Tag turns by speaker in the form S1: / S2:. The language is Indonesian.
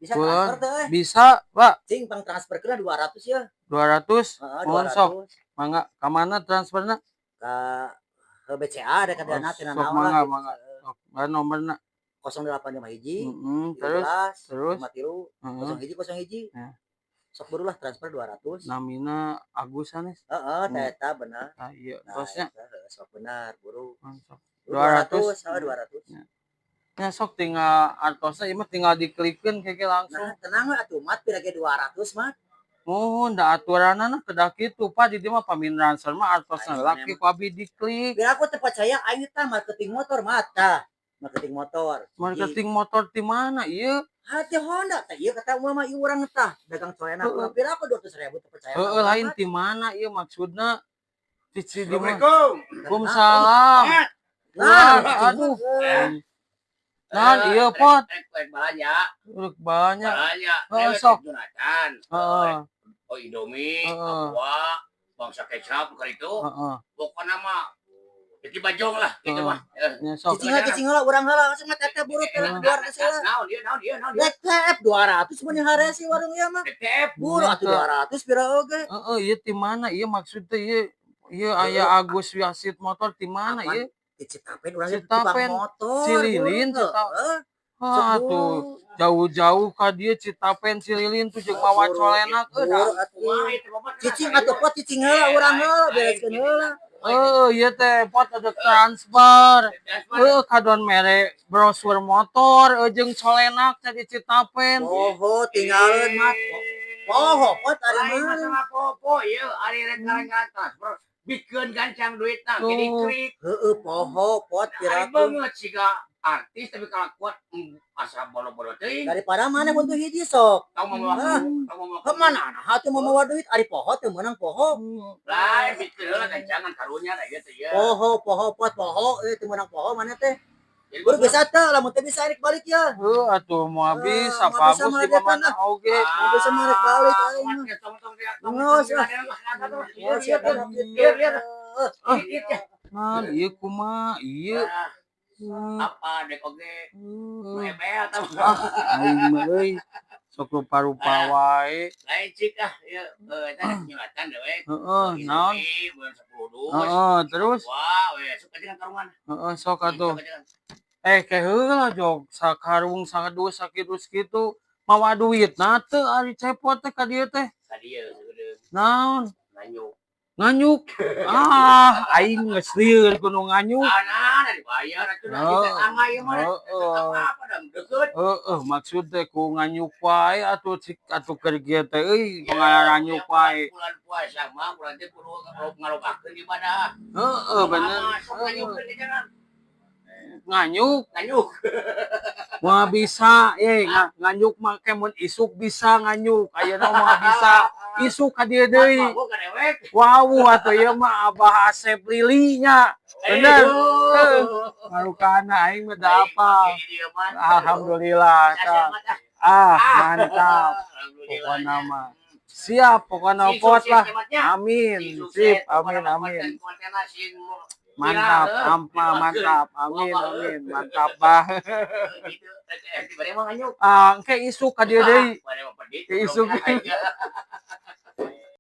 S1: Bisa transfer teh.
S2: Bisa, Pak.
S1: Cing pang transfer kena 200 ya.
S2: 200.
S1: Heeh,
S2: Mohon sok.
S1: 200.
S2: Mangga ka mana transferna?
S1: Ke BCA dekat dana tina
S2: Sok
S1: naon lah
S2: mangga,
S1: gitu.
S2: mangga. Sok. Nomorna
S1: 0851
S2: terus
S1: 13 53 01
S2: Ya.
S1: sok beureul lah transfer 200.
S2: Namina Agus Anes.
S1: Heeh, eta bener.
S2: Ah iya,
S1: Nah,
S2: tosnya.
S1: sok benar buru.
S2: Mantap.
S1: 200, 200.
S2: Ya sok tinggal artosnya ieu mah tinggal diklikeun keke langsung.
S1: Nah, tenang we atuh mat pira ge 200 mat.
S2: Mohon da aturanana kedah kitu Pak di dieu mah pamin transfer mah artosna laki ku abi diklik.
S1: Biar aku teu percaya aing teh marketing motor mah tah. Marketing motor.
S2: Marketing motor di mana ieu?
S1: Hati Honda teh ieu kata mama ieu urang tah dagang colena kurang pira aku 200.000 teu percaya.
S2: Lain di mana ieu maksudna? Cici di mana?
S3: Assalamualaikum.
S2: Waalaikumsalam. Aduh. Nah, iya pot. Banyak. Sok.
S3: Oh Indomie, Aqua, bangsa kecap bukan itu. Pokoknya mah jadi bajong lah gitu mah.
S1: Cicing lah urang heula sama teteh buru teh 200 heula. Naon dia. TF 200 sebenarnya hari si warung ieu mah. TF buru atuh 200 pira oge.
S2: Heeh, ieu di mana? Ieu maksudnya ieu aya Agus Wasit Motor di mana ieu?
S1: Di Citapen urang tukang motor.
S2: Cililin Citapen. Tuh jauh-jauh ka dieu Citapen Cililin tuh jeung mawa colena
S1: cicing atuh pot cicing heula urang heula bereskeun heula.
S2: Ieu teh pot ada transfer. Kadon mere brosur motor jeung colenak teh di Citapen.
S1: Poho tinggalin mat. Poho pot ari mah.
S3: Masalah poho ieu ari rek transfer. Bikin gancang duitna jadi klik.
S1: Heeh, poho pot
S3: pira banget siga artis tapi kalau kuat asa bolo-bolo teuing.
S1: Daripada mana buntu hiji sok.
S3: Tau mau
S1: kemana? Hatu mau mawa duit ari poho teu meunang poho.
S3: Lain bikin heula gancangan karunya da ieu teh ya.
S1: Poho pot poho teu meunang poho mana teh. Baru bisa teh lamun teh bisa rek balik ya.
S2: Atuh mau bisa bagus di mana oge.
S1: Bisa marek balik aing.
S2: Nah, ieu kumaha ieu?
S3: Apa dek oge mebel tah.
S2: Aing mah euy sok rupa-rupa wae.
S3: Lain cik ieu eta nyelatan dewe.
S2: Heeh, naon? Terus?
S3: Wah, we sok aja karuman.
S2: Heeh, sok atuh. Ke heula jog sakarung sakadus sakidus kitu mawa duitna teu ari cepot teh ka dieu teh.
S3: Ka dieu seudeung.
S2: Naon?
S3: Nganyuk.
S2: Aing geus lieur kudu nganyuk.
S3: Nah, dibayar atuh angga ieu mah. Apa dang deukeut.
S2: Maksud teh ku nganyuk wae atuh keur kieu teh euy nganyuk wae.
S3: Bulan puasa mah bulan teh kudu ngalobakeun ibadah.
S2: Bener. Nganyuk. Moal bisa nganyuk mah kemun isuk bisa nganyuk. Ayeuna moal bisa isuk ka dieu deui. Wow, atuh ieu mah Abah Asep Lilinya. Bener. Marukana aing mah da apa. Alhamdulillah. Mantap. Pokona mah. Siap, pokona pot lah. Amin. Sip, amin. Mantap, mantap. Amin. Mantap bah. Engke isuk ka dieu deui. Isuk.